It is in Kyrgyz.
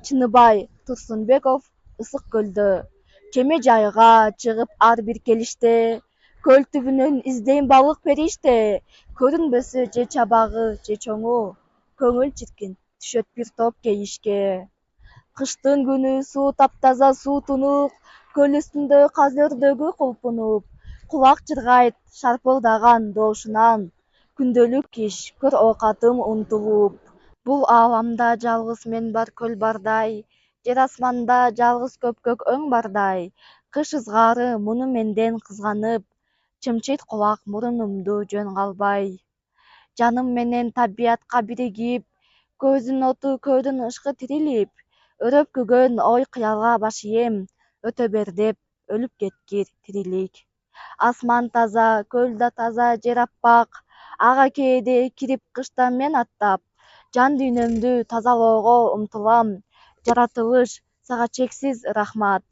Чыныбай Турсунбеков Ысык көлдө кеме жайга чыгып ар бир келиште көл түбүнөн издейм балык периште, көрүнбөсө же чабагы же чоңу, көңүл чиркин түшөт бир топ кейишке. Кыштын күнү суу таптаза, суу тунук, көл үстүндө каз өрдөгү кулпунуп, кулак чыргайт шарпылдаган доошунан, күндөлүк иш, көр оокатым унтулуп. Бул ааламда жалгыз мен бар көл бардай, жер асманда жалгыз көпкөк өң бардай. Кыш ызгаары муну менден кызганып, чымчыйт кулак мурунумду жөн калбай. Жаным менен табиятка биригип, көздүн оту көөдөн ышкы тирилип, өрөп күгөн ой кыялга баш ийем, өтө бер деп өлүп кеткир тирилик. Асман таза, көл да таза, жер аппак, ага кээде кирип кышта мен аттап, жан дүйнөмдү тазалоого умтулам. Жаратылыш, сага чексиз рахмат.